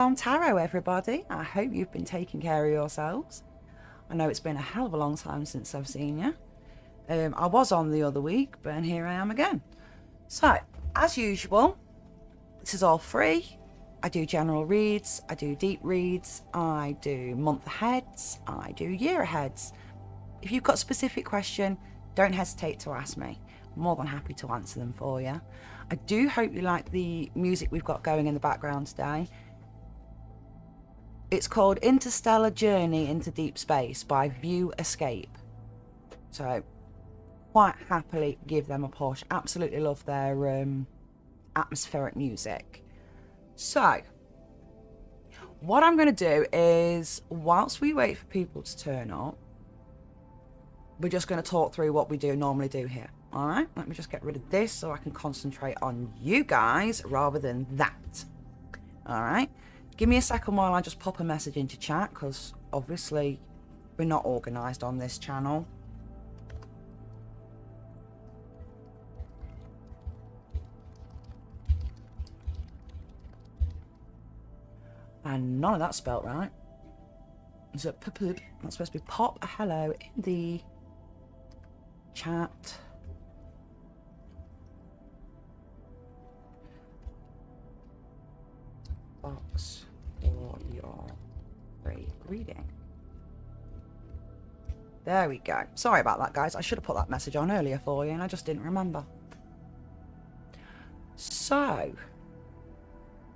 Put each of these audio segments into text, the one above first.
Tarot, everybody. I hope you've been taking care of yourselves. I know it's been a hell of a long time since I've seen you. I was on the other week, but here I am again. So, as usual, this is all free. I do general reads, I do deep reads, I do month aheads, I do year aheads. If you've got a specific question, don't hesitate to ask me. I'm more than happy to answer them for you. I do hope you like the music we've got going in the background today. It's called Interstellar Journey into Deep Space by View Escape. So, quite happily give them a push. Absolutely love their atmospheric music. So, what I'm going to do is, whilst we wait for people to turn up, we're just going to talk through what we normally do here. All right, let me just get rid of this so I can concentrate on you guys rather than that. All right, give me a second while I just pop a message into chat, because obviously we're not organised on this channel. And none of that's spelt right. Is it p-p-p? That's supposed to be pop a hello in the chat. Box for your free reading. There we go. Sorry about that, guys. I should have put that message on earlier for you and I just didn't remember. So,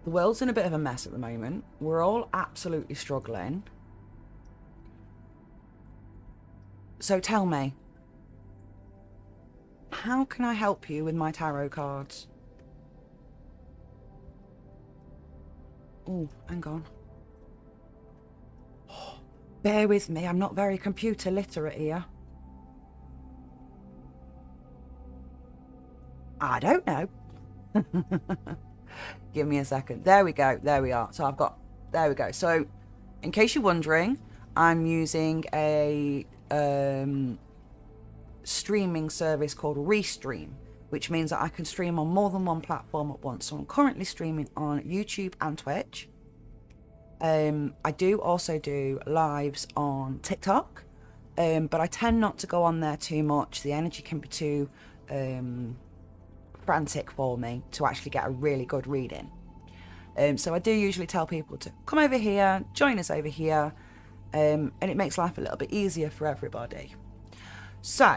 the world's in a bit of a mess at the moment. We're all absolutely struggling. So tell me, how can I help you with my tarot cards? Oh, hang on. Oh, bear with me, I'm not very computer literate here. I don't know. Give me a second. There we go. There we are. So I've got, there we go. So in case you're wondering, I'm using a streaming service called Restream, which means that I can stream on more than one platform at once. So I'm currently streaming on YouTube and Twitch. I do also do lives on TikTok, but I tend not to go on there too much. The energy can be too frantic for me to actually get a really good reading. So I do usually tell people to come over here, join us over here, and it makes life a little bit easier for everybody. So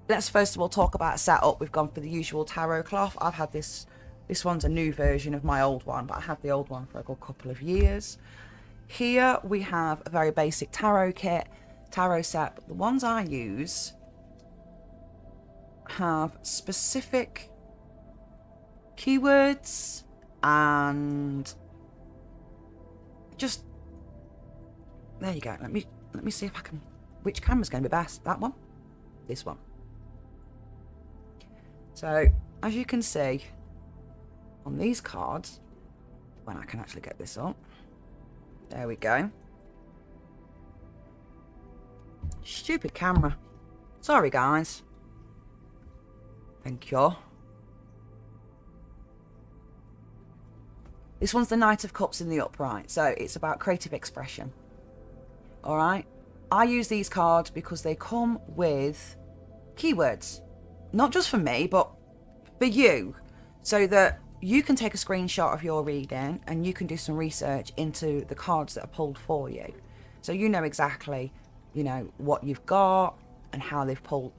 let's first of all talk about setup. We've gone for the usual tarot cloth. I've had this one's a new version of my old one, but I had the old one for a good couple of years. Here we have a very basic tarot kit, tarot set, but the ones I use have specific keywords and just, there you go. Let me see if I can, which camera's going to be best? That one? This one. So as you can see on these cards, when I can actually get this up, there we go. Stupid camera. Sorry guys. Thank you. This one's the Knight of Cups in the upright, so it's about creative expression. All right. I use these cards because they come with keywords, not just for me, but for you, so that you can take a screenshot of your reading and you can do some research into the cards that are pulled for you. So you know exactly, you know, what you've got and how they've pulled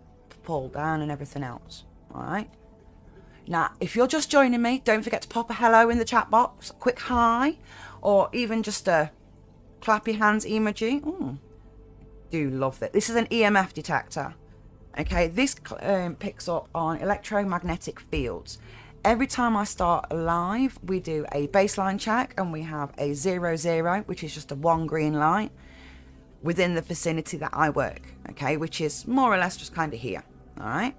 down and everything else. All right. Now, if you're just joining me, don't forget to pop a hello in the chat box, a quick hi, or even just a clap your hands emoji. Ooh, do love that. This is an EMF detector. Okay, this picks up on electromagnetic fields. Every time I start a live, we do a baseline check and we have a 0-0, which is just a one green light within the vicinity that I work, okay, which is more or less just kind of here, all right?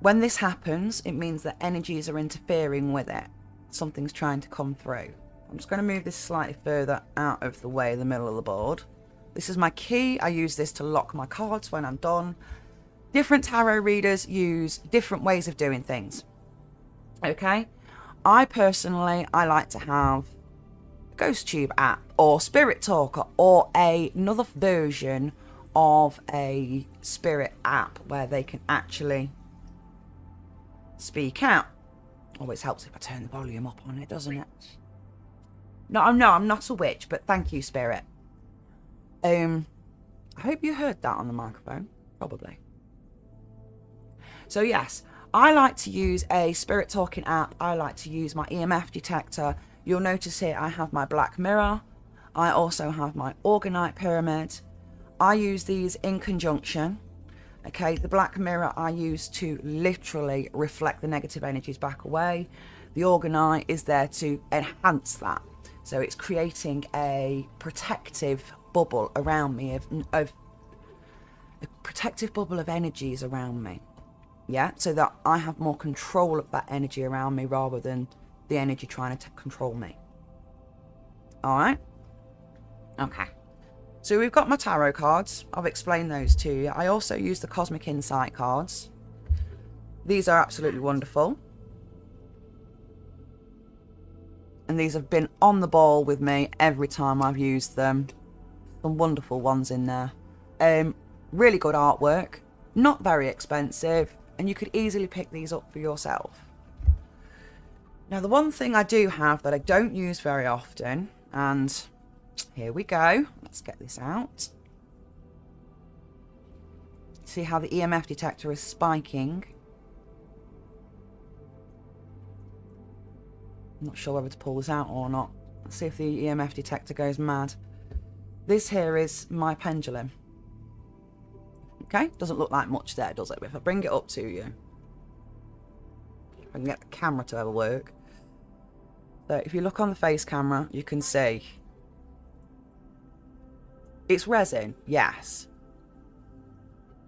When this happens, it means that energies are interfering with it. Something's trying to come through. I'm just going to move this slightly further out of the way, the middle of the board. This is my key. I use this to lock my cards when I'm done. Different tarot readers use different ways of doing things. Okay? I personally, I like to have a GhostTube app or Spirit Talker or another version of a spirit app where they can actually speak out. Always helps if I turn the volume up on it, doesn't it? No, I'm not a witch, but thank you, Spirit. I hope you heard that on the microphone. Probably. So yes, I like to use a spirit talking app. I like to use my EMF detector. You'll notice here I have my black mirror. I also have my Orgonite pyramid. I use these in conjunction. Okay, the black mirror I use to literally reflect the negative energies back away. The Orgonite is there to enhance that. So it's creating a protective bubble around me of a protective bubble of energies around me. Yeah, so that I have more control of that energy around me rather than the energy trying to control me. All right. Okay. So we've got my tarot cards. I've explained those to you. I also use the Cosmic Insight cards. These are absolutely wonderful. And these have been on the ball with me every time I've used them. Some wonderful ones in there. Really good artwork. Not very expensive. And you could easily pick these up for yourself. Now, the one thing I do have that I don't use very often, and here we go. Let's get this out. See how the EMF detector is spiking. I'm not sure whether to pull this out or not. Let's see if the EMF detector goes mad. This here is my pendulum. Okay, doesn't look like much there, does it? But if I bring it up to you, if I can get the camera to ever work. So if you look on the face camera, you can see it's resin, yes,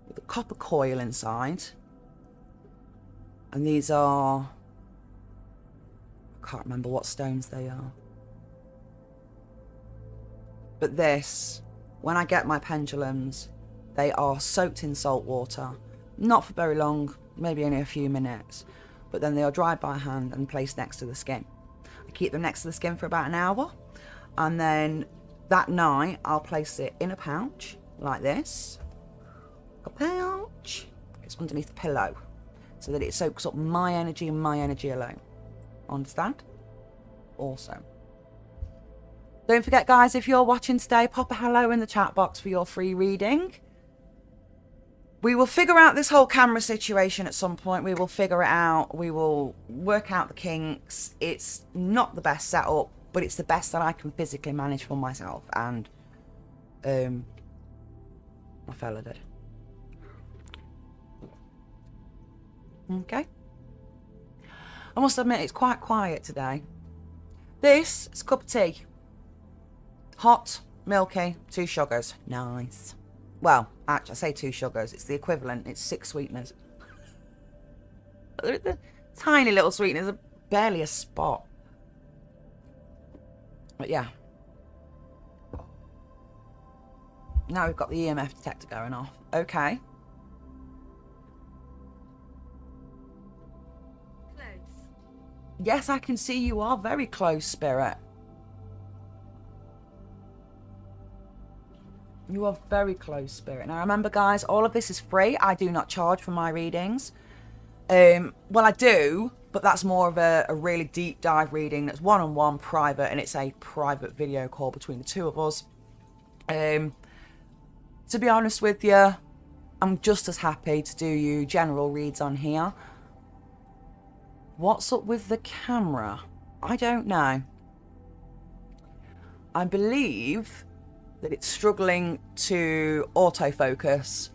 with a copper coil inside. And these are, I can't remember what stones they are. But this, when I get my pendulums, they are soaked in salt water, not for very long, maybe only a few minutes, but then they are dried by hand and placed next to the skin. I keep them next to the skin for about an hour, and then that night I'll place it in a pouch like this. A pouch. It's underneath the pillow so that it soaks up my energy and my energy alone. Understand? Awesome. Don't forget, guys, if you're watching today, pop a hello in the chat box for your free reading. We will figure out this whole camera situation at some point. We will figure it out. We will work out the kinks. It's not the best setup, but it's the best that I can physically manage for myself. And my fella did. Okay. I must admit, it's quite quiet today. This is a cup of tea. Hot, milky, 2 sugars. Nice. Well, actually, I say 2 sugars. It's the equivalent. It's 6 sweeteners. The tiny little sweeteners are barely a spot. But yeah. Now we've got the EMF detector going off. Okay. Close. Yes, I can see you are very close, Spirit. You are very close, Spirit. Now remember, guys, all of this is free. I do not charge for my readings. Well, I do, but that's more of a really deep dive reading that's one-on-one, private, and it's a private video call between the two of us. To be honest with you, I'm just as happy to do you general reads on here. What's up with the camera? I don't know. I believe that it's struggling to autofocus.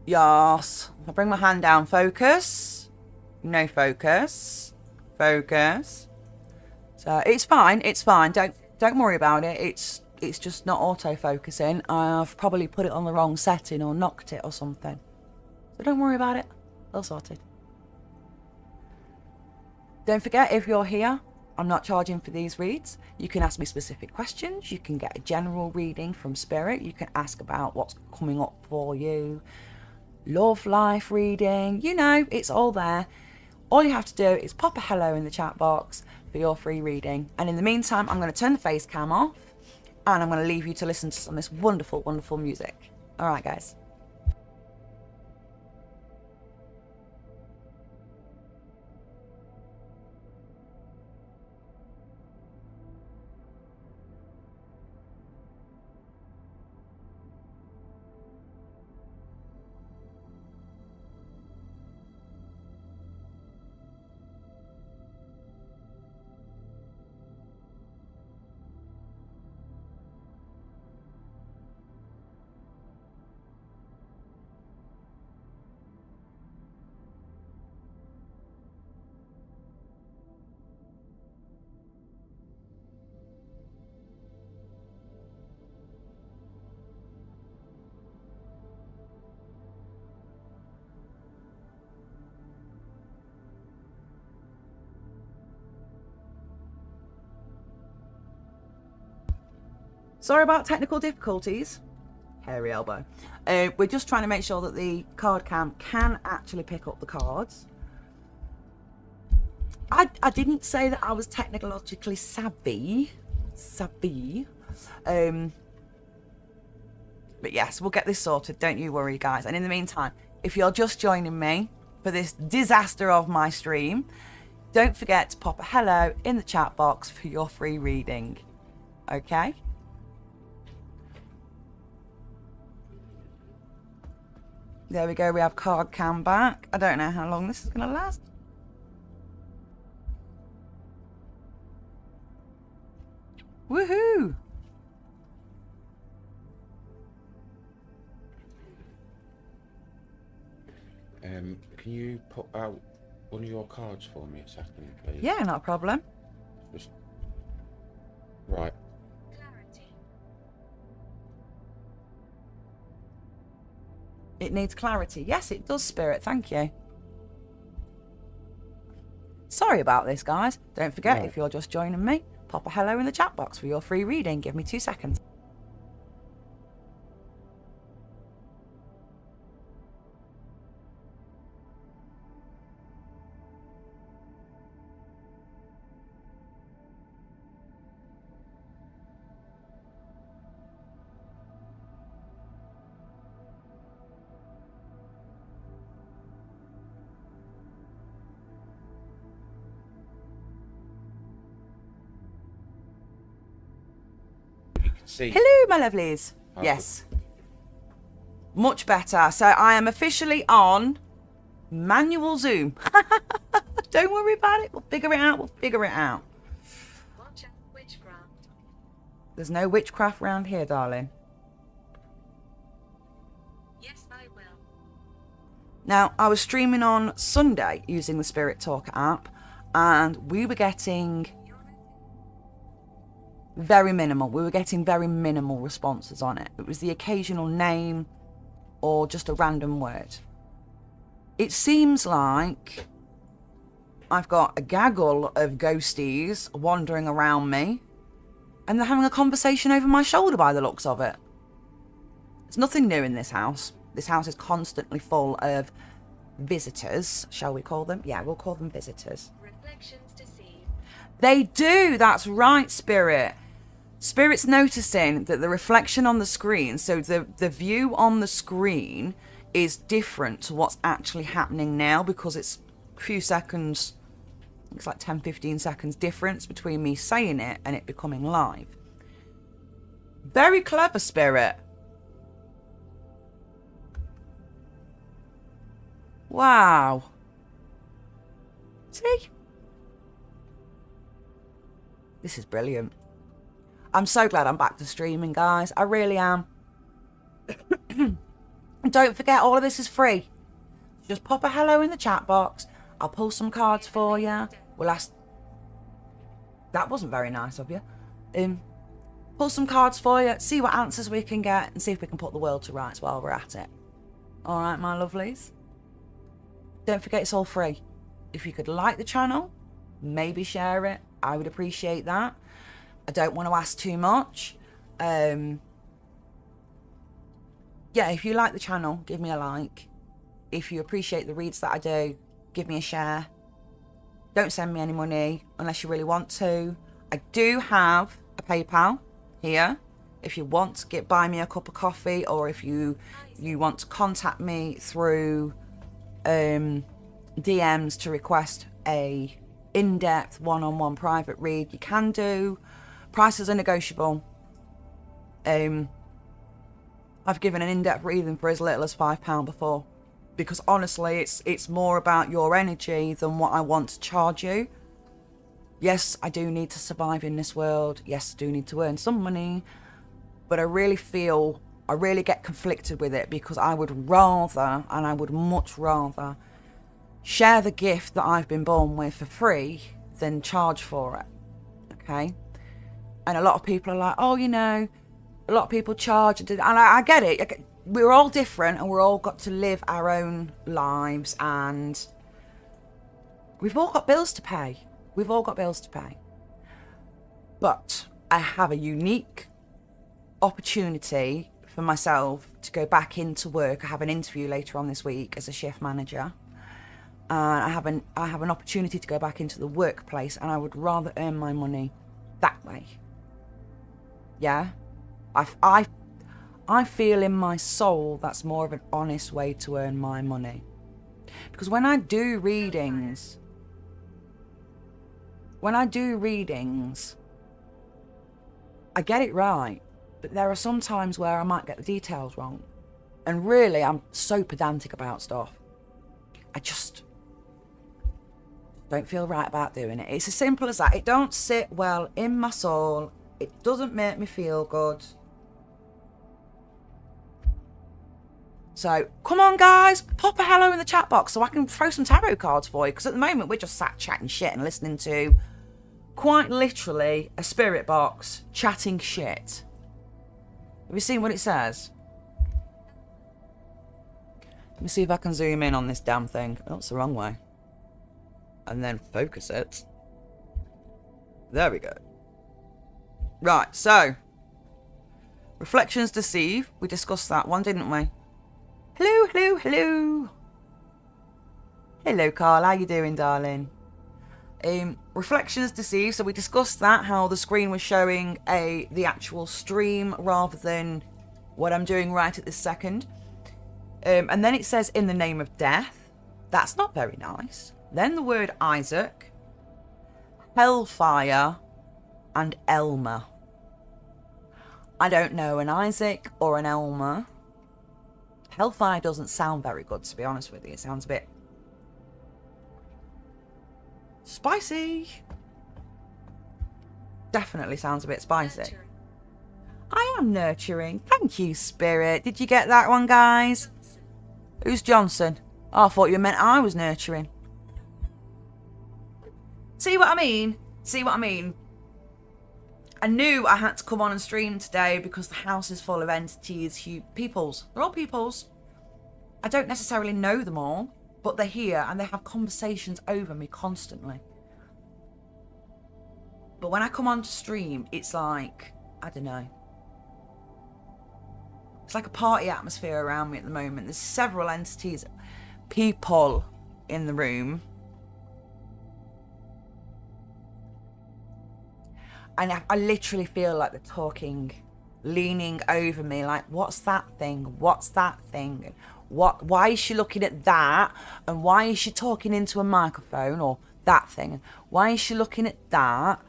Yes. If I bring my hand down, focus. No focus. Focus. So it's fine. It's fine. Don't worry about it. It's just not autofocusing. I've probably put it on the wrong setting or knocked it or something. So don't worry about it. I'll sort it. Don't forget, if you're here, I'm not charging for these reads. You can ask me specific questions. You can get a general reading from Spirit. You can ask about what's coming up for you. Love life reading. You know, it's all there. All you have to do is pop a hello in the chat box for your free reading. And in the meantime, I'm going to turn the face cam off and I'm going to leave you to listen to some of this wonderful, wonderful music. All right, guys. Sorry about technical difficulties. Hairy elbow. We're just trying to make sure that the card cam can actually pick up the cards. I didn't say that I was technologically savvy. But yes, we'll get this sorted. Don't you worry, guys. And in the meantime, if you're just joining me for this disaster of my stream, don't forget to pop a hello in the chat box for your free reading. Okay? There we go, we have card cam back. I don't know how long this is going to last. Woohoo! Can you put out one of your cards for me a second, please? Yeah, not a problem. Just... Right. It needs clarity. Yes, it does, Spirit. Thank you. Sorry about this, guys. Don't forget, if you're just joining me, pop a hello in the chat box for your free reading. Give me 2 seconds. See. Hello, my lovelies. Yes. Much better. So I am officially on manual Zoom. Don't worry about it. We'll figure it out. We'll figure it out. Watch out, witchcraft. There's no witchcraft around here, darling. Yes, I will. Now, I was streaming on Sunday using the Spirit Talker app, and we were getting very minimal. We were getting very minimal responses on it. It was the occasional name or just a random word. It seems like I've got a gaggle of ghosties wandering around me, and they're having a conversation over my shoulder by the looks of it. It's nothing new in this house. This house is constantly full of visitors, shall we call them? Yeah, we'll call them visitors. Reflections deceive. They do, that's right, Spirit. Spirit's noticing that the reflection on the screen, so the view on the screen is different to what's actually happening now, because it's a few seconds, it's like 10-15 seconds difference between me saying it and it becoming live. Very clever, Spirit. Wow. See? This is brilliant. I'm so glad I'm back to streaming, guys. I really am. And don't forget, all of this is free. Just pop a hello in the chat box. I'll pull some cards for you. We'll ask... That wasn't very nice of you. Pull some cards for you, see what answers we can get, and see if we can put the world to rights while we're at it. All right, my lovelies? Don't forget, it's all free. If you could like the channel, maybe share it. I would appreciate that. I don't want to ask too much. Yeah, if you like the channel, give me a like. If you appreciate the reads that I do, give me a share. Don't send me any money unless you really want to. I do have a PayPal here. If you want to buy me a cup of coffee, or if you want to contact me through DMs to request a in-depth one-on-one private read, you can do. Prices are negotiable. I've given an in-depth reading for as little as £5 before, because honestly it's more about your energy than what I want to charge you. Yes, I do need to survive in this world. Yes, I do need to earn some money, but I really get conflicted with it, because I would much rather share the gift that I've been born with for free than charge for it. Okay? And a lot of people are like, oh, you know, a lot of people charge. And I get it. We're all different, and we're all got to live our own lives, and we've all got bills to pay. We've all got bills to pay. But I have a unique opportunity for myself to go back into work. I have an interview later on this week as a shift manager. And I have an opportunity to go back into the workplace, and I would rather earn my money that way. Yeah? I feel in my soul that's more of an honest way to earn my money. Because when I do readings, I get it right, but there are some times where I might get the details wrong. And really, I'm so pedantic about stuff. I just don't feel right about doing it. It's as simple as that. It don't sit well in my soul. It doesn't make me feel good. So, come on, guys. Pop a hello in the chat box so I can throw some tarot cards for you. Because at the moment, we're just sat chatting shit and listening to, quite literally, a spirit box chatting shit. Have you seen what it says? Let me see if I can zoom in on this damn thing. Oh, it's the wrong way. And then focus it. There we go. Right, so. Reflections deceive. We discussed that one, didn't we? Hello, hello, hello. Hello, Carl. How you doing, darling? Reflections deceive. So we discussed that, how the screen was showing the actual stream rather than what I'm doing right at this second. And then it says, in the name of death. That's not very nice. Then the word Isaac, Hellfire, and Elmer. I don't know an Isaac or an Elmer. Hellfire doesn't sound very good, to be honest with you. It sounds a bit spicy. Definitely sounds a bit spicy. Nurturing. I am nurturing. Thank you, Spirit. Did you get that one, guys? Johnson. Who's Johnson? Oh, I thought you meant I was nurturing. See what I mean? See what I mean? I knew I had to come on and stream today because the house is full of entities, peoples. They're all peoples. I don't necessarily know them all, but they're here and they have conversations over me constantly. But when I come on to stream, it's like, I don't know. It's like a party atmosphere around me at the moment. There's several entities, people in the room. And I literally feel like they're talking, leaning over me, like, what's that thing? What's that thing? Why is she looking at that? And why is she talking into a microphone, or that thing? Why is she looking at that?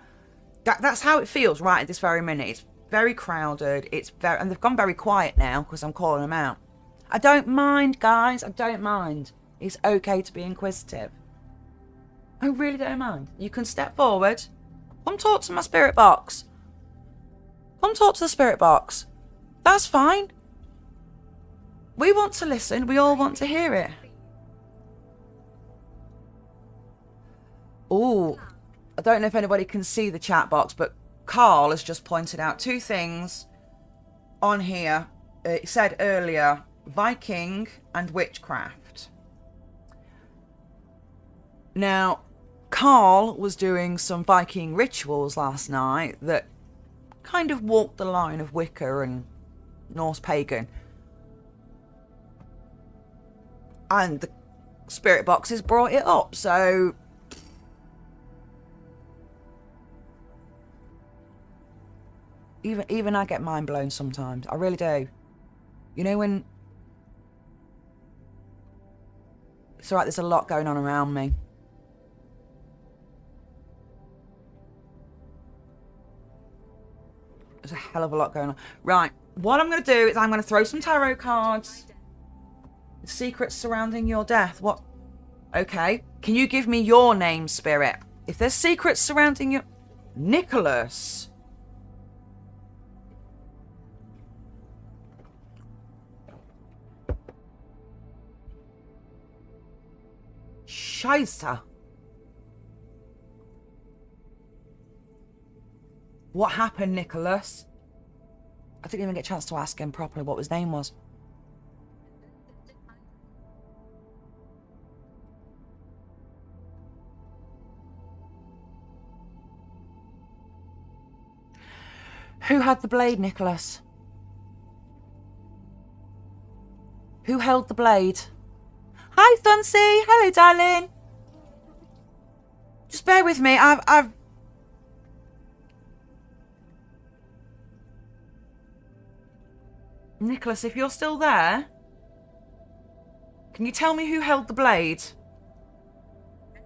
That's how it feels right at this very minute. It's very crowded. And they've gone very quiet now because I'm calling them out. I don't mind, guys. I don't mind. It's okay to be inquisitive. I really don't mind. You can step forward. Come talk to my spirit box. Come talk to the spirit box. That's fine. We want to listen. We all want to hear it. Oh, I don't know if anybody can see the chat box, but Carl has just pointed out two things on here. It said earlier, Viking and witchcraft. Now, Carl was doing some Viking rituals last night that kind of walked the line of Wicca and Norse pagan. And the spirit boxes brought it up, so Even I get mind blown sometimes. I really do. You know when... It's alright, there's a lot going on around me. There's a hell of a lot going on. Right, what I'm going to do is I'm going to throw some tarot cards. The secrets surrounding your death. What? Okay. Can you give me your name, Spirit? If there's secrets surrounding your... Nicholas. Scheiße. What happened, Nicholas? I didn't even get a chance to ask him properly what his name was. Who had the blade, Nicholas? Who held the blade? Hi, Thunsy. Hello, darling. Just bear with me. I've... Nicholas, if you're still there, can you tell me who held the blade? You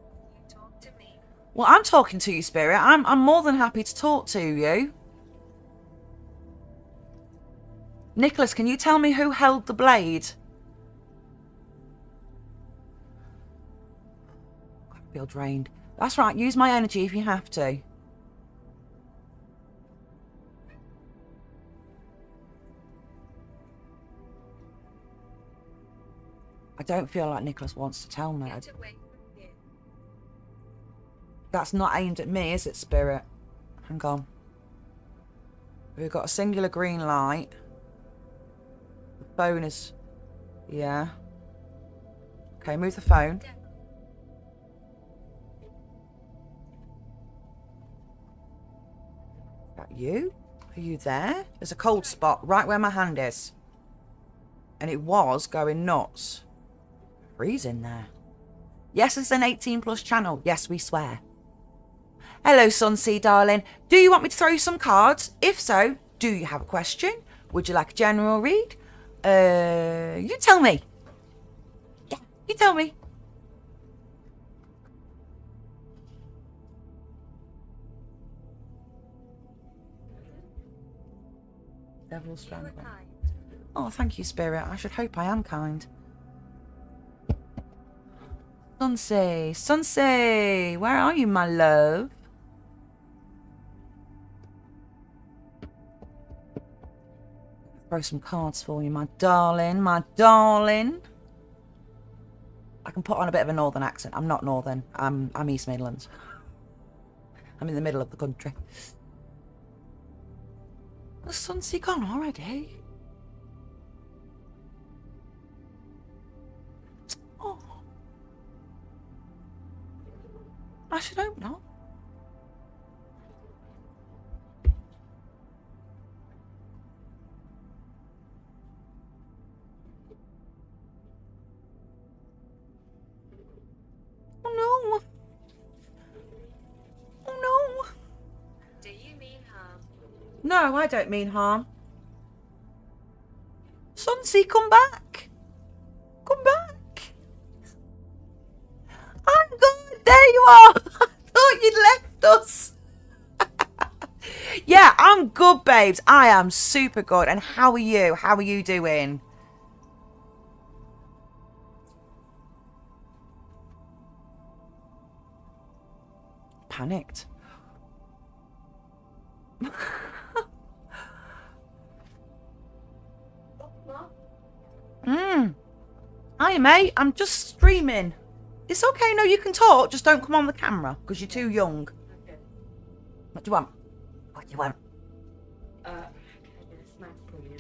talk to me. Well, I'm talking to you, Spirit. I'm more than happy to talk to you. Nicholas, can you tell me who held the blade? I feel drained. That's right, use my energy if you have to. I don't feel like Nicholas wants to tell me. Get away from here. That's not aimed at me, is it, Spirit? Hang on. We've got a singular green light. The phone is... Yeah. Okay, move the phone. Devil. Is that you? Are you there? There's a cold spot right where my hand is. And it was going nuts. Freezing there. Yes, it's an 18+ channel. Yes, we swear. Hello, Sunsea, darling. Do you want me to throw you some cards? If so, do you have a question? Would you like a general read? You tell me. Yeah, you tell me. Devil's You were Strangler. kind. Oh, thank you, Spirit. I should hope I am kind. Sunsea, where are you, my love? Throw some cards for you, my darling, my darling. I can put on a bit of a northern accent. I'm not northern. I'm East Midlands. I'm in the middle of the country. The Sunsea gone already? Oh. I should hope not. Oh no. Oh no. Do you mean harm? No, I don't mean harm. Sunsea, come back. Come back. I'm good. There you are. I thought you'd left us. Yeah, I'm good, babes. I am super good. And how are you? How are you doing? Panicked. Hi, mate. I'm just streaming. It's okay. No, you can talk. Just don't come on the camera because you're too young. Okay. What do you want? What do you want? Can I get a snack for you?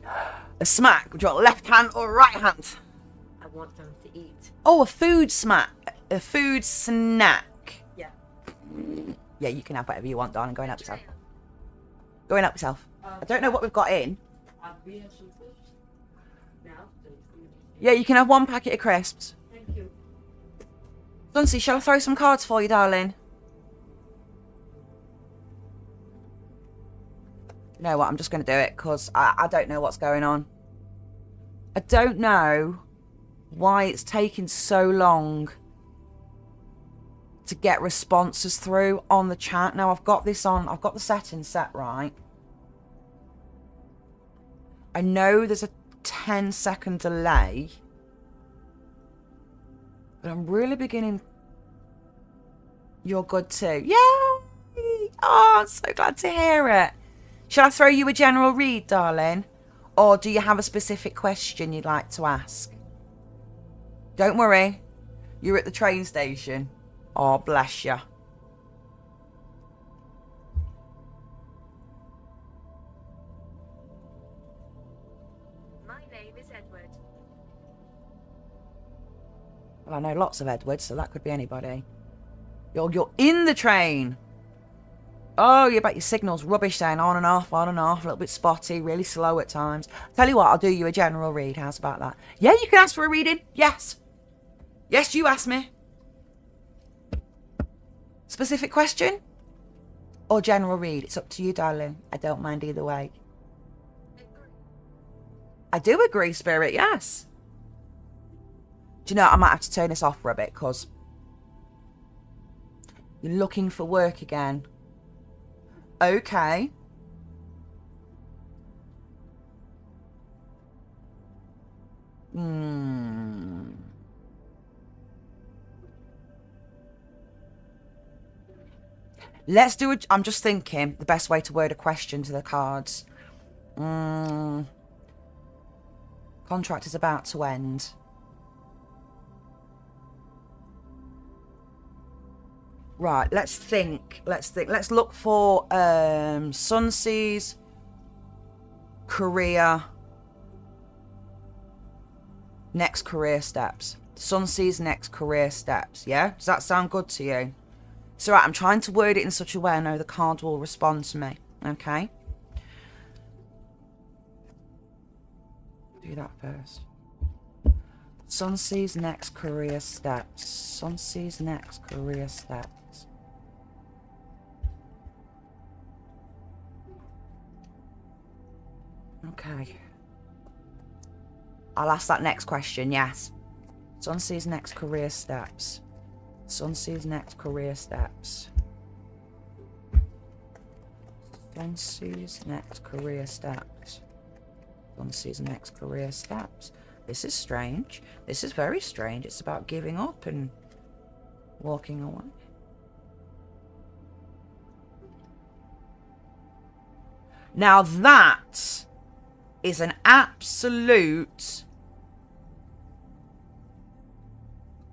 A smack. Would you want left hand or right hand? I want them to eat. Oh, a food smack. A food snack. Yeah. Yeah, you can have whatever you want, darling. Go and help yourself. Betrayal. Go and help yourself. I don't know what we've got in. We have some food now. Yeah, you can have one packet of crisps. Thank you. Sunsea, shall I throw some cards for you, darling? You know what? I'm just going to do it because I don't know what's going on. I don't know why it's taking so long to get responses through on the chat. Now I've got this on. I've got the settings set right. I know there's a 10-second delay. But I'm really beginning... You're good too. Yay! Oh, I'm so glad to hear it. Shall I throw you a general read, darling? Or do you have a specific question you'd like to ask? Don't worry. You're at the train station. Oh, bless you. My name is Edward. Well, I know lots of Edwards, so that could be anybody. You're in the train. Oh, you bet your signal's rubbish then, on and off, a little bit spotty, really slow at times. Tell you what, I'll do you a general read. How's about that? Yeah, you can ask for a reading. Yes. Yes, you ask me. Specific question? Or general read? It's up to you, darling. I don't mind either way. I do agree, Spirit, yes. Do you know, I might have to turn this off for a bit, because you're looking for work again. Okay. Let's do it. I'm just thinking the best way to word a question to the cards. Contract is about to end. Right, let's think. Let's look for Sunsea's career. Next career steps. Sunsea's next career steps, yeah? Does that sound good to you? So right, I'm trying to word it in such a way I know the card will respond to me, okay? Do that first. Sunsea's next career steps. Sunsea's next career steps. Okay. I'll ask that next question, yes. Sunsea's next career steps. Sunsea's next career steps. Sunsea's next career steps. Sunsea's next career steps. This is strange. This is very strange. It's about giving up and walking away. Now that is an absolute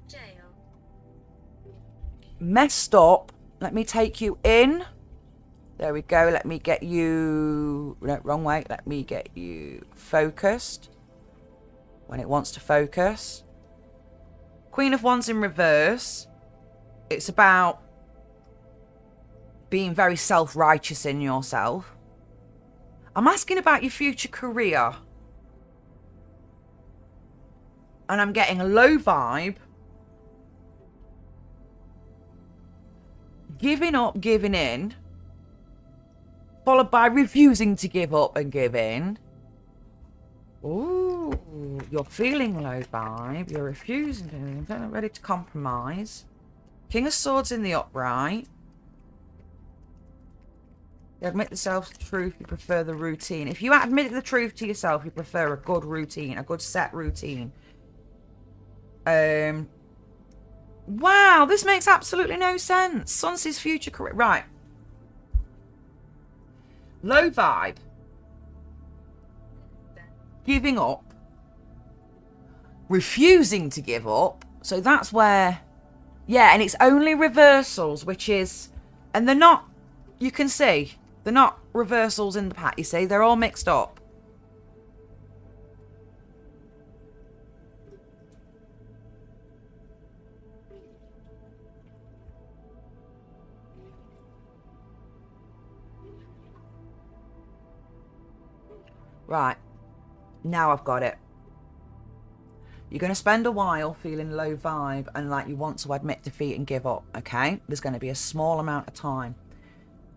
Jail. messed up. Let me take you in. There we go. Let me get you... No, wrong way. Let me get you focused. When it wants to focus. Queen of Wands in reverse. It's about being very self-righteous in yourself. I'm asking about your future career. And I'm getting a low vibe. Giving up, giving in. Followed by refusing to give up and give in. Ooh, you're feeling low vibe. You're refusing. You're not ready to compromise. King of Swords in the upright. You admit the self-truth, you prefer the routine. If you admit the truth to yourself, you prefer a good routine, a good set routine. Wow, this makes absolutely no sense. Sunsea's future career. Right. Low vibe. Giving up. Refusing to give up. So that's where... Yeah, and it's only reversals, which is... And they're not... You can see... They're not reversals in the pack, you see. They're all mixed up. Right. Now I've got it. You're going to spend a while feeling low vibe and like you want to admit defeat and give up, okay? There's going to be a small amount of time.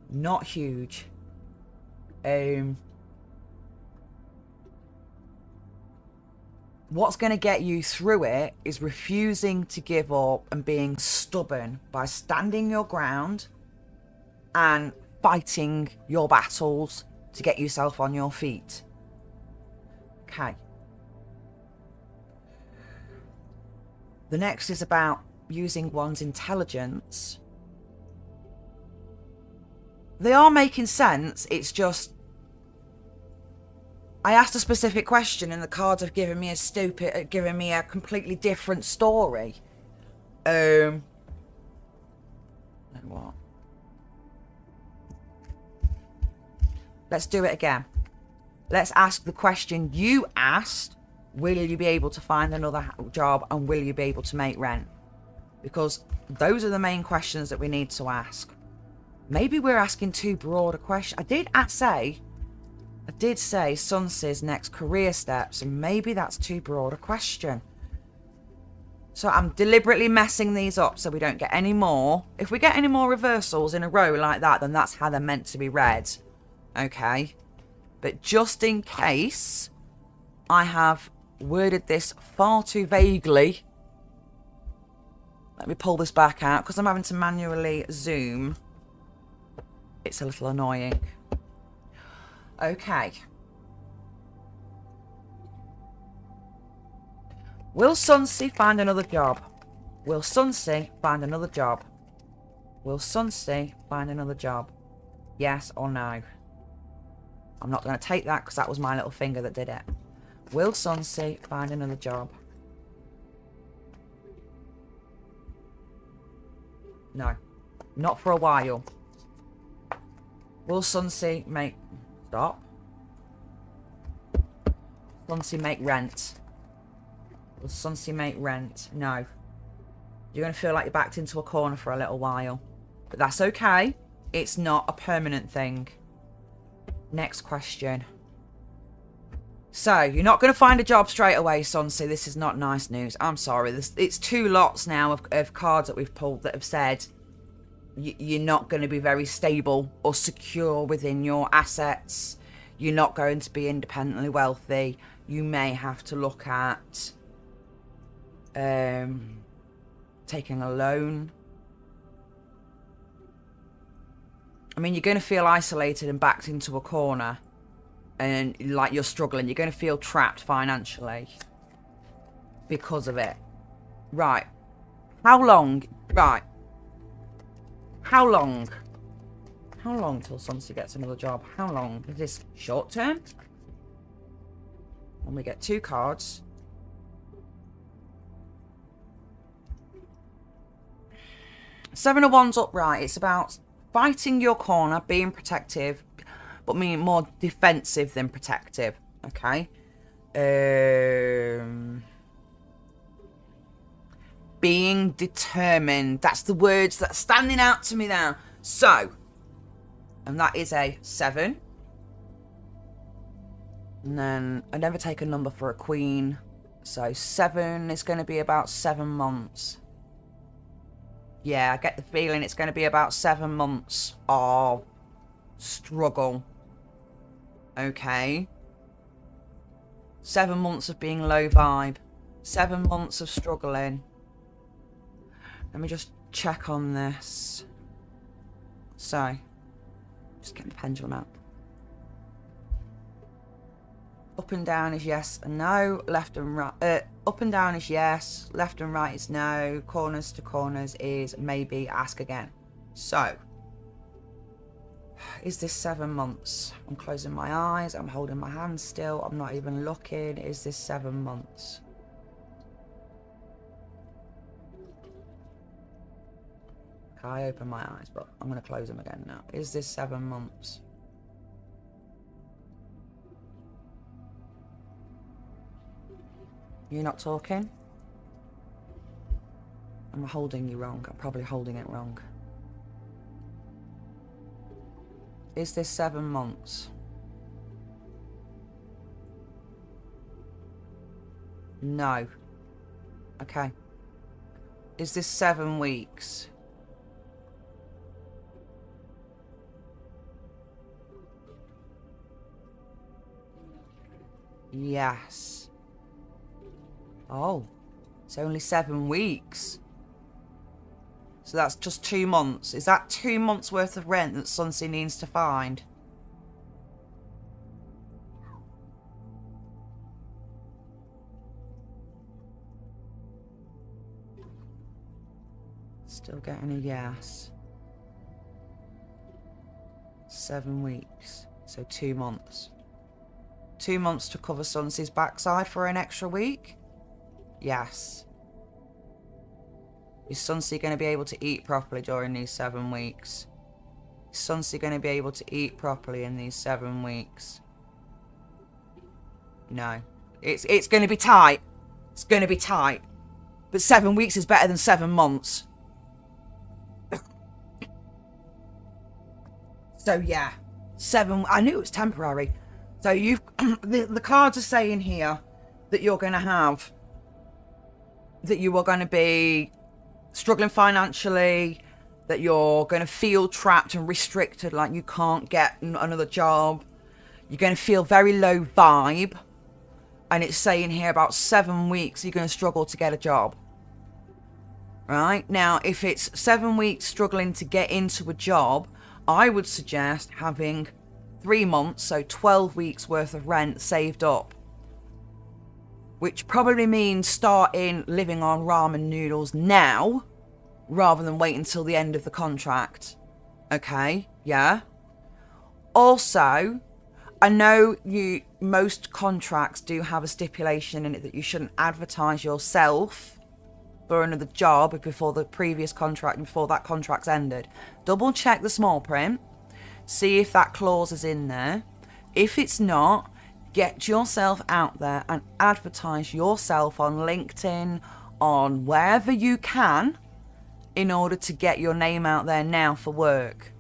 Not huge. What's going to get you through it is refusing to give up and being stubborn by standing your ground and fighting your battles to get yourself on your feet. Okay. The next is about using one's intelligence. They are making sense, it's just I asked a specific question and the cards have given me a completely different story. What? Let's do it again. Let's ask the question you asked. Will you be able to find another job and will you be able to make rent? Because those are the main questions that we need to ask. Maybe we're asking too broad a question. I did say Sunsee's next career steps, and maybe that's too broad a question. So I'm deliberately messing these up so we don't get any more. If we get any more reversals in a row like that, then that's how they're meant to be read. Okay? But just in case I have worded this far too vaguely, let me pull this back out because I'm having to manually zoom. It's a little annoying. Okay. Will Sunsea find another job? Will Sunsea find another job? Will Sunsea find another job? Yes or no? I'm not going to take that because that was my little finger that did it. Will Sunsea find another job? No. Not for a while. Will Sunsea make... Stop. Sunsea make rent? Will Sunsea make rent? No. You're going to feel like you're backed into a corner for a little while. But that's okay. It's not a permanent thing. Next question. So, you're not going to find a job straight away, Sunsea. This is not nice news. I'm sorry. It's 2 lots now of cards that we've pulled that have said you're not going to be very stable or secure within your assets. You're not going to be independently wealthy. You may have to look at taking a loan. I mean, you're going to feel isolated and backed into a corner and like you're struggling. You're going to feel trapped financially because of it. Right. How long? Right. How long? How long till Sunsea gets another job? How long? Is this short term? And we get 2 cards. Seven of Wands upright. It's about fighting your corner, being protective, but meaning more defensive than protective. Okay. Being determined. That's the words that's standing out to me now. So, and that is a 7. And then I never take a number for a queen. So 7 is going to be about 7 months. Yeah, I get the feeling it's going to be about 7 months of struggle. Okay. 7 months of being low vibe. 7 months of struggling. Let me just check on this. So, just getting the pendulum out. Up and down is yes and no. Left and right. Up and down is yes. Left and right is no. Corners to corners is maybe. Ask again. So, is this 7 months? I'm closing my eyes. I'm holding my hand still. I'm not even looking. Is this 7 months? Okay, I open my eyes, but I'm going to close them again now. Is this 7 months? You're not talking? I'm holding you wrong. I'm probably holding it wrong. Is this 7 months? No. Okay. Is this 7 weeks? Yes. Oh, it's only 7 weeks. So that's just 2 months. Is that 2 months worth of rent that Sunsea needs to find? Still getting a yes. 7 weeks. So 2 months. 2 months to cover Sunsea's backside for an extra week? Yes. Is Sunsea going to be able to eat properly during these 7 weeks? Is Sunsea going to be able to eat properly in these 7 weeks? No. It's going to be tight. It's going to be tight. But 7 weeks is better than 7 months. So yeah, 7. I knew it was temporary. So you've the cards are saying here that you're going to have, that you are going to be struggling financially, that you're going to feel trapped and restricted, like you can't get another job. You're going to feel very low vibe. And it's saying here about 7 weeks you're going to struggle to get a job. Right? Now, if it's 7 weeks struggling to get into a job, I would suggest having 3 months, so 12 weeks worth of rent saved up. Which probably means starting living on ramen noodles now, rather than wait until the end of the contract. Okay, yeah. Also, I know most contracts do have a stipulation in it that you shouldn't advertise yourself for another job before the previous contract, before that contract's ended. Double check the small print, see if that clause is in there. If it's not, get yourself out there and advertise yourself on LinkedIn, on wherever you can, in order to get your name out there now for work.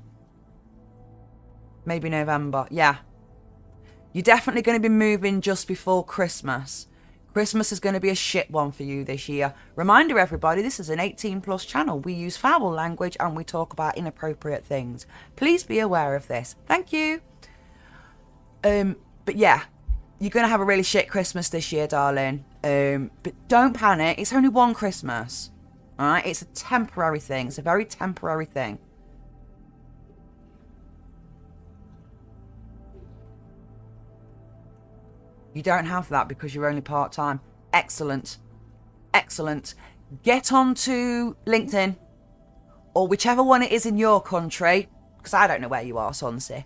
Maybe November, yeah. You're definitely going to be moving just before Christmas. Christmas is going to be a shit one for you this year. Reminder, everybody, this is an 18+ channel. We use foul language and we talk about inappropriate things. Please be aware of this. Thank you. But yeah, you're going to have a really shit Christmas this year, darling. But don't panic. It's only one Christmas. All right? It's a temporary thing. It's a very temporary thing. You don't have that because you're only part-time. Excellent. Excellent. Get onto LinkedIn or whichever one it is in your country, because I don't know where you are, Sunsea.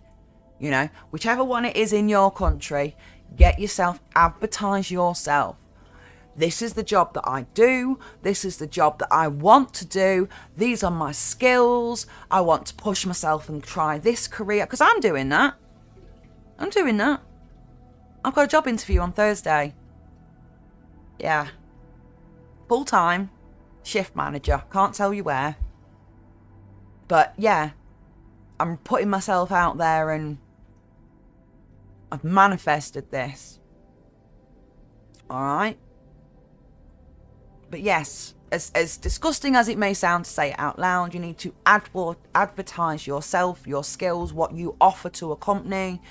You know, whichever one it is in your country, get yourself, advertise yourself. This is the job that I do. This is the job that I want to do. These are my skills. I want to push myself and try this career, because I'm doing that. I'm doing that. I've got a job interview on Thursday. Yeah. Full-time. Shift manager. Can't tell you where. But yeah. I'm putting myself out there and I've manifested this. Alright? But yes, as disgusting as it may sound to say it out loud, you need to advertise yourself, your skills, what you offer to a company.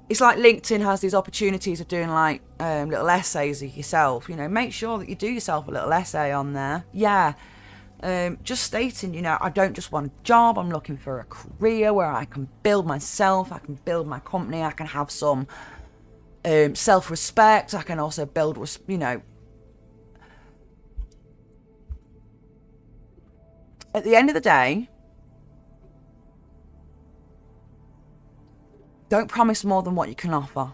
It's like LinkedIn has these opportunities of doing like little essays of yourself. You know, make sure that you do yourself a little essay on there. Yeah. Just stating, you know, I don't just want a job. I'm looking for a career where I can build myself. I can build my company. I can have some self-respect. I can also build, you know. At the end of the day, don't promise more than what you can offer.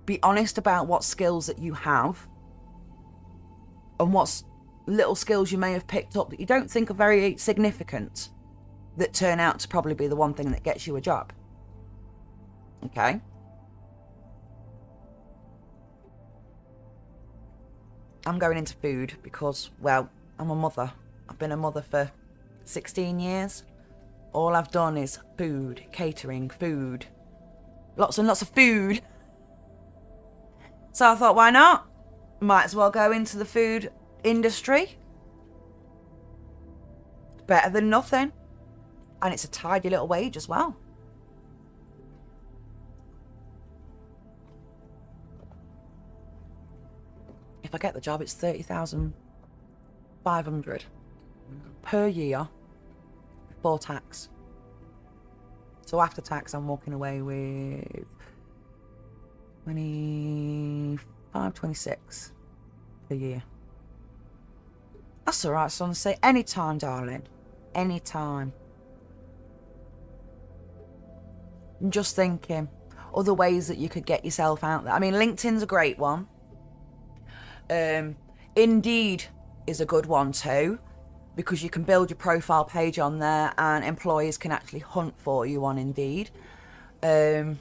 Be honest about what skills that you have and what little skills you may have picked up that you don't think are very significant that turn out to probably be the one thing that gets you a job. Okay? I'm going into food because, well, I'm a mother. I've been a mother for 16 years. All I've done is food, catering, food. Lots and lots of food. So I thought, why not? Might as well go into the food industry. Better than nothing. And it's a tidy little wage as well. If I get the job, it's 30,500 per year before tax. So after tax, I'm walking away with 25, 26 per year. That's all right, son. Say anytime, darling. Anytime. I'm just thinking other ways that you could get yourself out there. I mean, LinkedIn's a great one. Indeed is a good one too, because you can build your profile page on there and employers can actually hunt for you on Indeed. I'm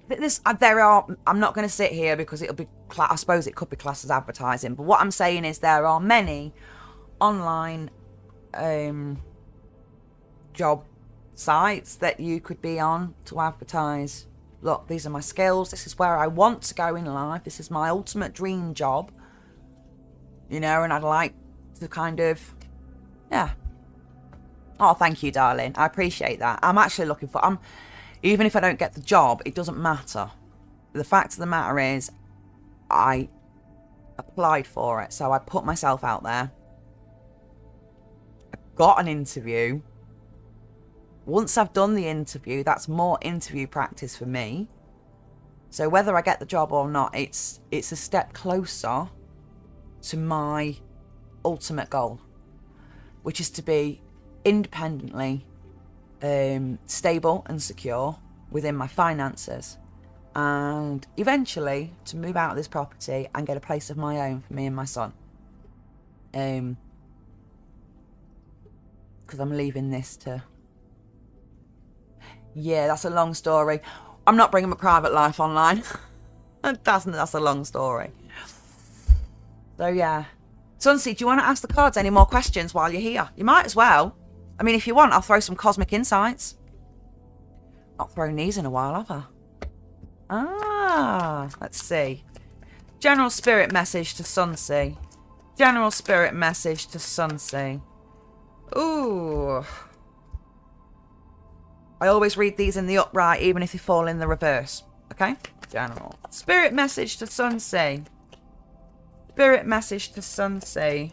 not going to sit here because it'll be, I suppose it could be classed as advertising, but what I'm saying is there are many online job sites that you could be on to advertise. Look, these are my skills. This is where I want to go in life. This is my ultimate dream job. You know, and I'd like to kind of, yeah. Oh, thank you, darling. I appreciate that. I'm actually looking for, even if I don't get the job, it doesn't matter. The fact of the matter is, I applied for it. So I put myself out there. I got an interview. Once I've done the interview, that's more interview practice for me. So whether I get the job or not, it's a step closer to my ultimate goal, which is to be independently stable and secure within my finances, and eventually to move out of this property and get a place of my own for me and my son. Because I'm leaving this to... Yeah, that's a long story. I'm not bringing my private life online. That's a long story. So yeah. Sunsea, do you want to ask the cards any more questions while you're here? You might as well. I mean, if you want, I'll throw some cosmic insights. Not thrown these in a while, have I? Let's see. General spirit message to Sunsea. General spirit message to Sunsea. Ooh. I always read these in the upright, even if they fall in the reverse. Okay? General. Spirit message to Sunsea. Spirit message to Sunsea.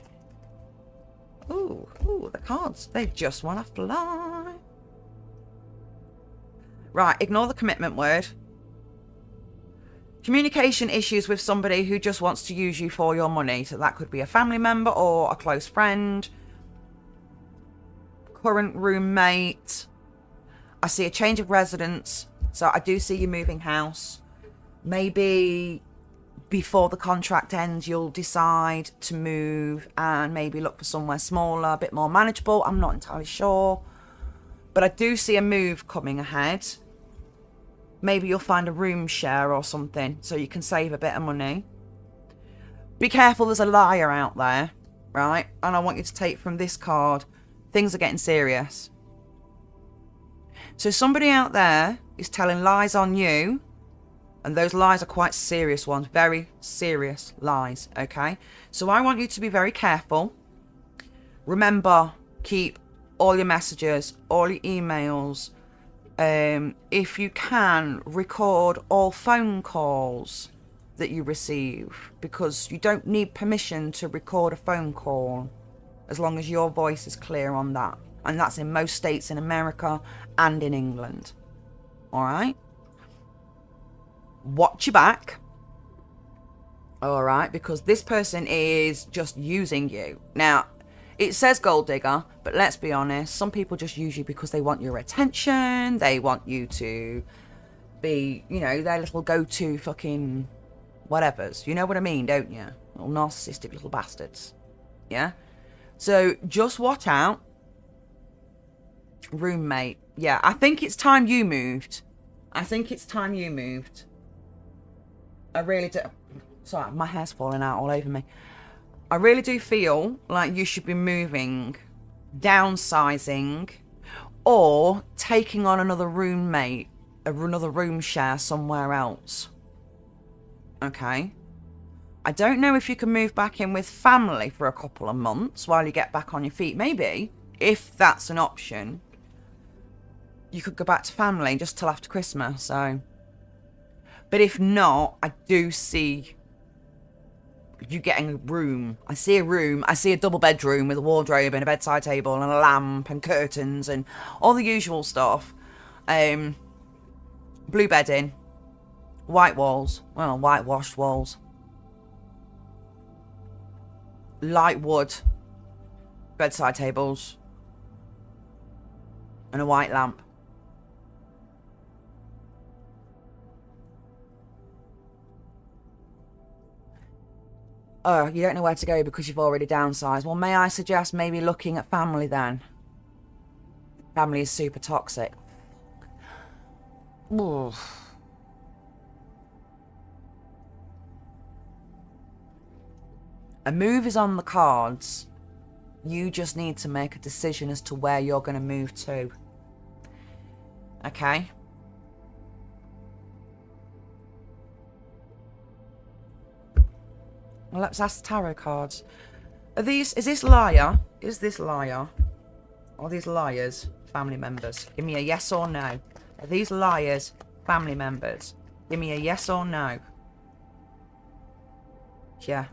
Ooh, the cards. They just want to fly. Right, ignore the commitment word. Communication issues with somebody who just wants to use you for your money. So that could be a family member or a close friend. Current roommate. I see a change of residence. So I do see you moving house. Maybe before the contract ends, you'll decide to move and maybe look for somewhere smaller, a bit more manageable. I'm not entirely sure. But I do see a move coming ahead. Maybe you'll find a room share or something so you can save a bit of money. Be careful, there's a liar out there, right? And I want you to take from this card, things are getting serious. So somebody out there is telling lies on you, and those lies are quite serious ones, very serious lies, okay? So I want you to be very careful. Remember, keep all your messages, all your emails. If you can, record all phone calls that you receive, because you don't need permission to record a phone call as long as your voice is clear on that. And that's in most states in America and in England. All right? Watch your back. All right? Because this person is just using you. Now, it says gold digger, but let's be honest. Some people just use you because they want your attention. They want you to be, you know, their little go-to fucking whatevers. You know what I mean, don't you? Little narcissistic little bastards. Yeah? So just watch out. Roommate. Yeah, I think it's time you moved. I think it's time you moved. I really do. Sorry, my hair's falling out all over me. I really do feel like you should be moving, downsizing, or taking on another roommate, another room share somewhere else. Okay? I don't know if you can move back in with family for a couple of months while you get back on your feet. Maybe, if that's an option, you could go back to family just till after Christmas. So, But if not, I do see you getting a room. I see a room. I see a double bedroom with a wardrobe and a bedside table and a lamp and curtains and all the usual stuff. Blue bedding, white walls, well, whitewashed walls, light wood bedside tables, and a white lamp. Oh, you don't know where to go because you've already downsized. Well, may I suggest maybe looking at family then? Family is super toxic. Ooh. A move is on the cards. You just need to make a decision as to where you're going to move to. Okay? Well, let's ask the tarot cards. Is this liar? Is this liar? Are these liars family members? Give me a yes or no. Are these liars family members? Give me a yes or no. Yeah.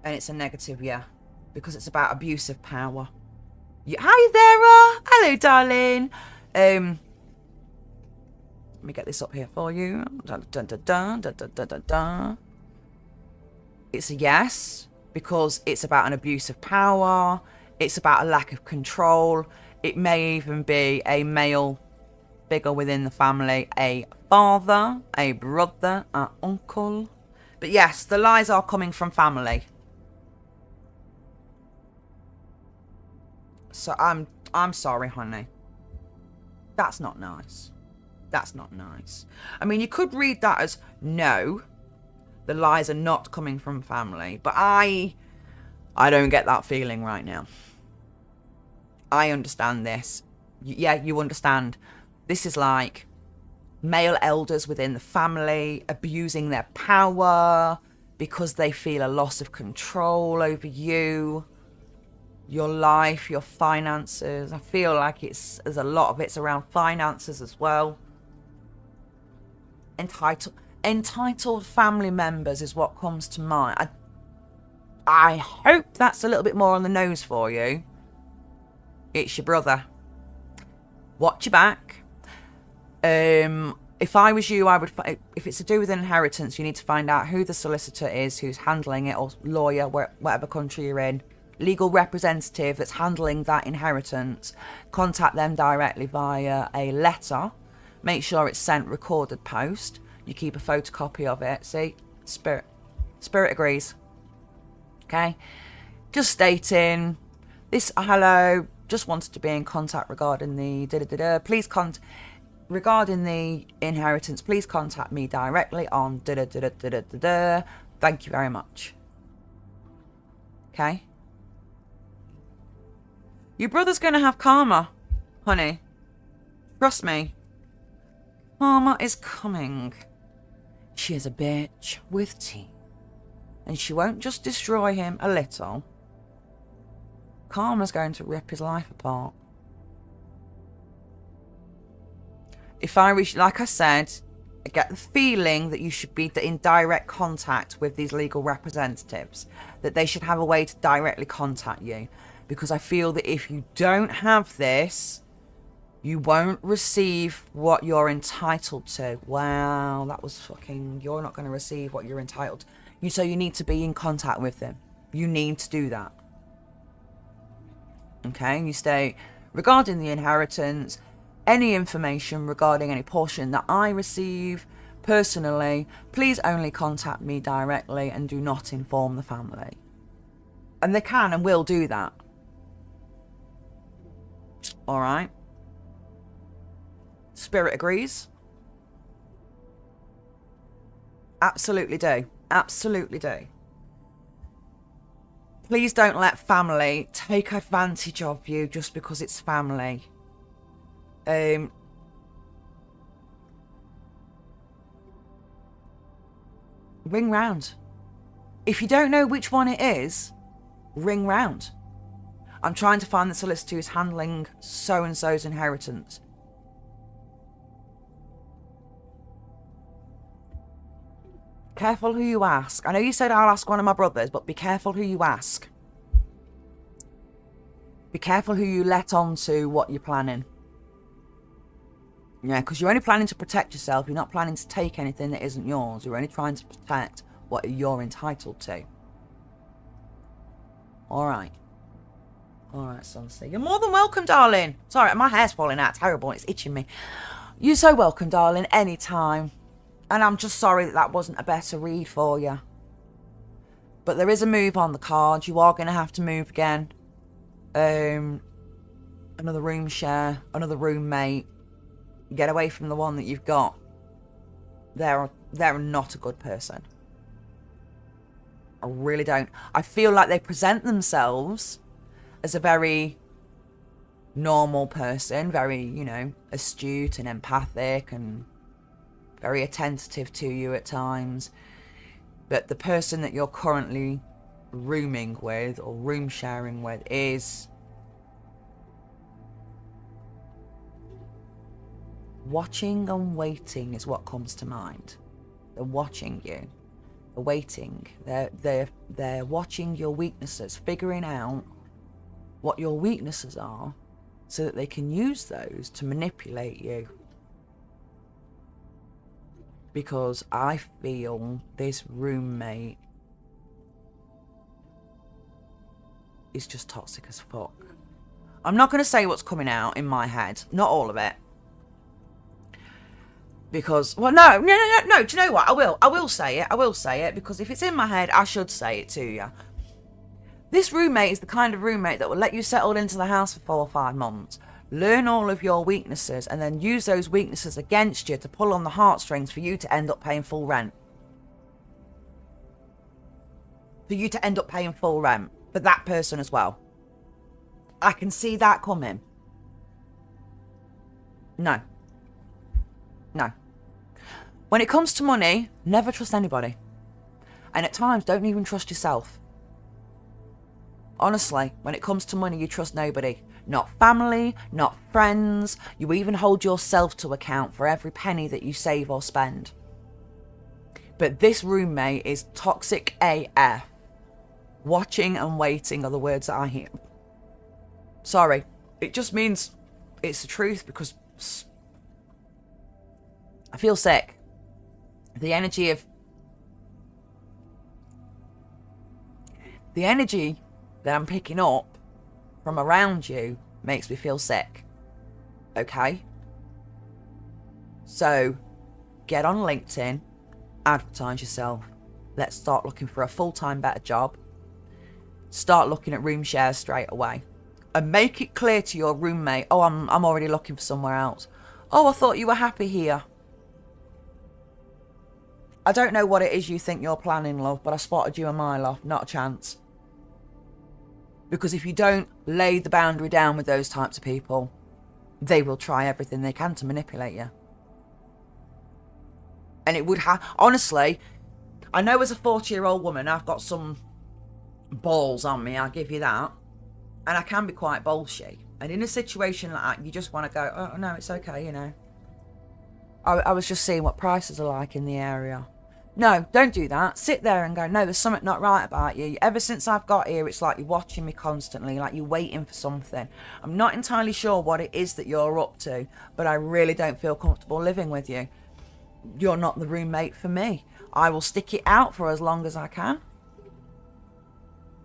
And it's a negative yeah. Because it's about abusive power. Hi there! Hello, darling. Let me get this up here for you. Dun, dun, dun, dun, dun, dun, dun, dun. It's a yes, because it's about an abuse of power. It's about a lack of control. It may even be a male figure within the family, a father, a brother, an uncle. But yes, the lies are coming from family. So I'm sorry, honey. That's not nice. That's not nice. I mean, you could read that as no, the lies are not coming from family, but I don't get that feeling right now. I understand this. Yeah, you understand. This is like male elders within the family abusing their power because they feel a loss of control over you, your life, your finances. I feel like there's a lot of it's around finances as well. Entitled family members is what comes to mind. I hope that's a little bit more on the nose for you. It's your brother. Watch your back. If I was you, I would. If it's to do with inheritance, you need to find out who the solicitor is, who's handling it, or lawyer, whatever country you're in. Legal representative that's handling that inheritance. Contact them directly via a letter. Make sure it's sent recorded post. You keep a photocopy of it. See? Spirit agrees. Okay? Just stating, this, hello, just wanted to be in contact regarding the please regarding the inheritance, please contact me directly on Thank you very much. Okay? Your brother's going to have karma, honey. Trust me. Karma is coming. She is a bitch with teeth. And she won't just destroy him a little. Karma's going to rip his life apart. If I wish, like I said, I get the feeling that you should be in direct contact with these legal representatives. That they should have a way to directly contact you. Because I feel that if you don't have this, you won't receive what you're entitled to. Wow, that was fucking... You're not going to receive what you're entitled to. So you need to be in contact with them. You need to do that. Okay, and you state, regarding the inheritance, any information regarding any portion that I receive personally, please only contact me directly and do not inform the family. And they can and will do that. All right. Spirit agrees. Absolutely do. Absolutely do. Please don't let family take advantage of you just because it's family. Ring round. If you don't know which one it is, ring round. I'm trying to find the solicitor who's handling so-and-so's inheritance. Careful who you ask. I know you said I'll ask one of my brothers, but be careful who you ask. Be careful who you let on to what you're planning. Yeah, because you're only planning to protect yourself. You're not planning to take anything that isn't yours. You're only trying to protect what you're entitled to. Alright. Alright, Sunset. You're more than welcome, darling. Sorry, my hair's falling out. Terrible. It's itching me. You're so welcome, darling. Anytime. And I'm just sorry that that wasn't a better read for you. But there is a move on the card. You are going to have to move again. Another room share. Another roommate. Get away from the one that you've got. They're not a good person. I really don't. I feel like they present themselves as a very normal person, very, you know, astute and empathic and very attentive to you at times. But the person that you're currently rooming with or room sharing with is watching and waiting is what comes to mind. They're watching you. They're waiting. They're watching your weaknesses, figuring out what your weaknesses are so that they can use those to manipulate you. Because I feel this roommate is just toxic as fuck. I'm not going to say what's coming out in my head. Not all of it. Because, well, no. Do you know what? I will say it. I will say it. Because if it's in my head, I should say it to you. This roommate is the kind of roommate that will let you settle into the house for 4 or 5 months. Learn all of your weaknesses and then use those weaknesses against you to pull on the heartstrings for you to end up paying full rent. For you to end up paying full rent. For that person as well. I can see that coming. No. No. When it comes to money, never trust anybody. And at times, don't even trust yourself. Honestly, when it comes to money, you trust nobody. Not family, not friends. You even hold yourself to account for every penny that you save or spend. But this roommate is toxic AF. Watching and waiting are the words that I hear. Sorry. It just means it's the truth because I feel sick. The energy that I'm picking up from around you makes me feel sick. Okay? So, get on LinkedIn, advertise yourself. Let's start looking for a full-time better job. Start looking at room shares straight away. And make it clear to your roommate, oh, I'm already looking for somewhere else. Oh, I thought you were happy here. I don't know what it is you think you're planning, love, but I spotted you a mile off. Not a chance. Because if you don't lay the boundary down with those types of people, they will try everything they can to manipulate you. And it would have... Honestly, I know as a 40-year-old woman, I've got some balls on me, I'll give you that. And I can be quite bolshy. And in a situation like that, you just want to go, oh, no, it's okay, you know. I was just seeing what prices are like in the area. No, don't do that. Sit there and go, no, there's something not right about you. Ever since I've got here, it's like you're watching me constantly, like you're waiting for something. I'm not entirely sure what it is that you're up to, but I really don't feel comfortable living with you. You're not the roommate for me. I will stick it out for as long as I can.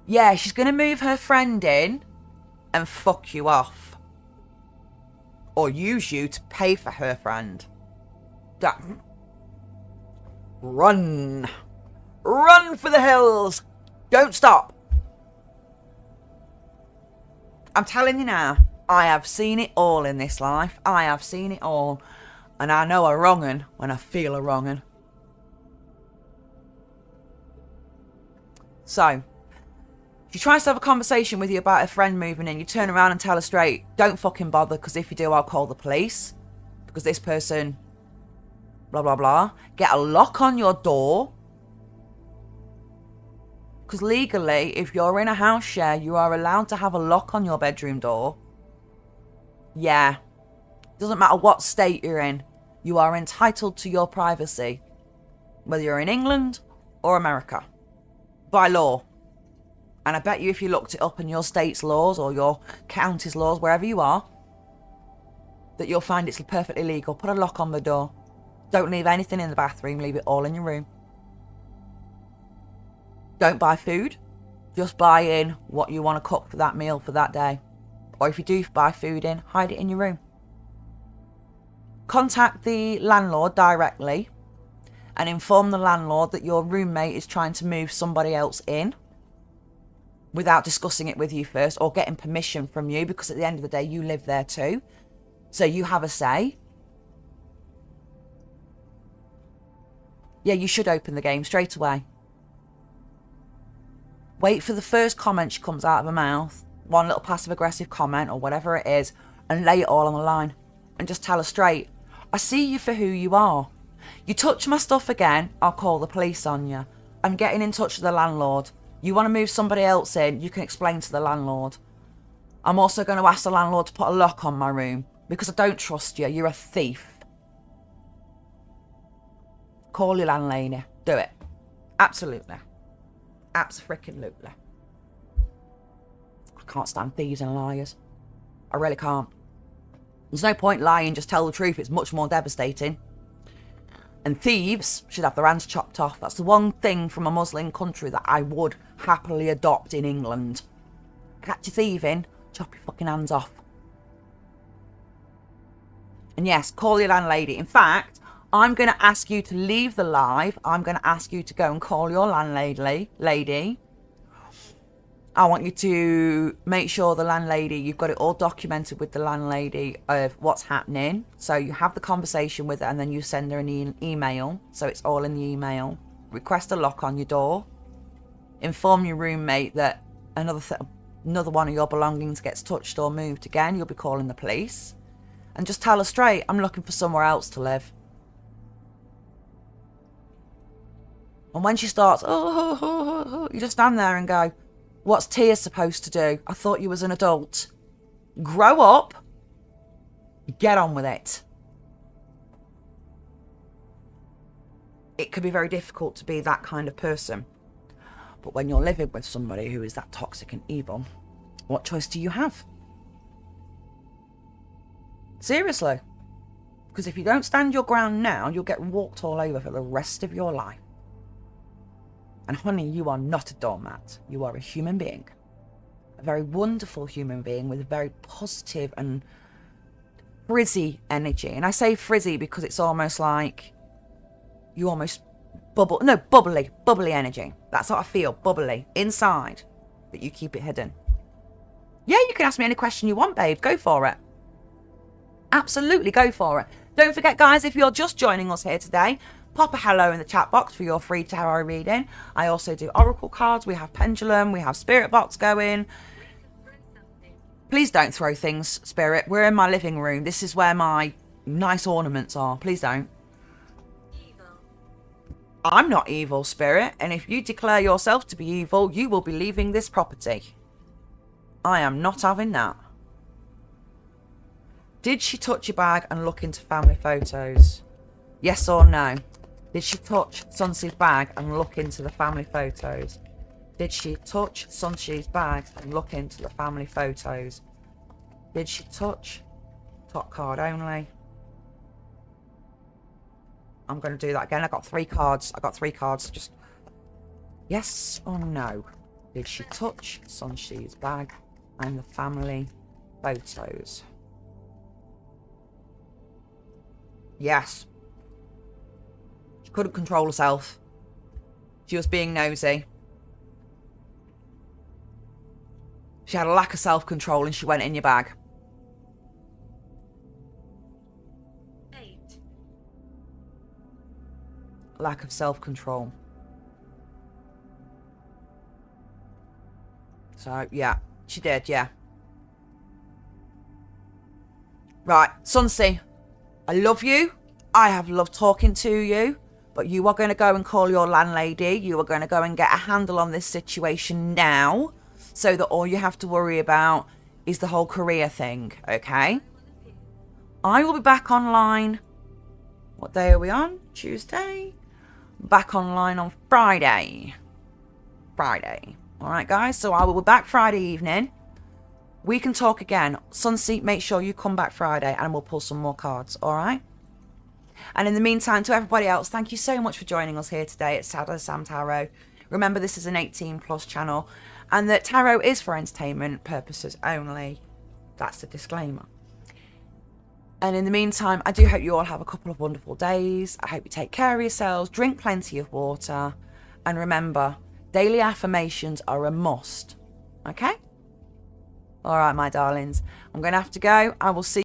Yeah, she's going to move her friend in and fuck you off. Or use you to pay for her friend. Run. Run for the hills. Don't stop. I'm telling you now, I have seen it all in this life. I have seen it all. And I know a wrong'un when I feel a wrong'un. So, she tries to have a conversation with you about her friend moving in. You turn around and tell her straight, don't fucking bother, because if you do, I'll call the police. Because this person... blah, blah, blah. Get a lock on your door. Because legally, if you're in a house share, you are allowed to have a lock on your bedroom door. Yeah. Doesn't matter what state you're in. You are entitled to your privacy. whether you're in England or America, by law. And I bet you if you looked it up in your state's laws or your county's laws, wherever you are, that you'll find it's perfectly legal. Put a lock on the door. Don't leave anything in the bathroom. Leave it all in your room. Don't buy food. Just buy in what you want to cook for that meal for that day. Or if you do buy food in, hide it in your room. Contact the landlord directly and inform the landlord that your roommate is trying to move somebody else in without discussing it with you first or getting permission from you, because at the end of the day, you live there too. So you have a say. Yeah, you should open the game straight away. Wait for the first comment she comes out of her mouth, one little passive-aggressive comment or whatever it is, and lay it all on the line. And just tell her straight, I see you for who you are. You touch my stuff again, I'll call the police on you. I'm getting in touch with the landlord. You want to move somebody else in, you can explain to the landlord. I'm also going to ask the landlord to put a lock on my room because I don't trust you. You're a thief. Call your landlady. Do it. Absolutely. Abso-freaking-lutely. I can't stand thieves and liars. I really can't. There's no point lying, just tell the truth. It's much more devastating. And thieves should have their hands chopped off. That's the one thing from a Muslim country that I would happily adopt in England. Catch you thieving, chop your fucking hands off. And yes, call your landlady. In fact, I'm going to ask you to leave the live. I'm going to ask you to go and call your landlady. I want you to make sure the landlady, you've got it all documented with the landlady of what's happening. So you have the conversation with her and then you send her an email. So it's all in the email. Request a lock on your door. Inform your roommate that another one of your belongings gets touched or moved again. You'll be calling the police. And just tell her straight, I'm looking for somewhere else to live. And when she starts, you just stand there and go, what's Tia supposed to do? I thought you was an adult. Grow up. Get on with it. It can be very difficult to be that kind of person. But when you're living with somebody who is that toxic and evil, what choice do you have? Seriously. Because if you don't stand your ground now, you'll get walked all over for the rest of your life. And honey, you are not a doormat. You are a human being. A very wonderful human being with a very positive and frizzy energy. And I say frizzy because it's almost like you almost bubbly energy. That's what I feel, bubbly, inside. But you keep it hidden. Yeah, you can ask me any question you want, babe. Go for it. Absolutely, go for it. Don't forget, guys, if you're just joining us here today, pop a hello in the chat box for your free tarot reading. I also do oracle cards. We have pendulum. We have spirit box going. Please don't throw things, Spirit. We're in my living room. This is where my nice ornaments are. Please don't. Evil. I'm not evil, Spirit. And if you declare yourself to be evil, you will be leaving this property. I am not having that. Did she touch your bag and look into family photos? Yes or no? Did she touch Sunsee's bag and look into the family photos? Did she touch Sunsee's bag and look into the family photos? Did she touch? Top card only. I'm going to do that again. I got 3 cards. Just yes or no? Did she touch Sunsee's bag and the family photos? Yes. She couldn't control herself. She was being nosy. She had a lack of self-control and she went in your bag. 8. Lack of self-control. So, yeah. She did, yeah. Right, Sunsea. I love you. I have loved talking to you. But you are going to go and call your landlady. You are going to go and get a handle on this situation now. So that all you have to worry about is the whole career thing, okay? I will be back online. What day are we on? Tuesday. back online on Friday. All right, guys. So I will be back Friday evening. We can talk again. Sunseat, make sure you come back Friday and we'll pull some more cards. All right. And in the meantime, to everybody else, thank you so much for joining us here today at Shadow Sam Tarot. Remember, this is an 18+ channel and that tarot is for entertainment purposes only. That's the disclaimer. And in the meantime, I do hope you all have a couple of wonderful days. I hope you take care of yourselves, drink plenty of water, and remember, daily affirmations are a must. Okay? All right, my darlings. I'm going to have to go. I will see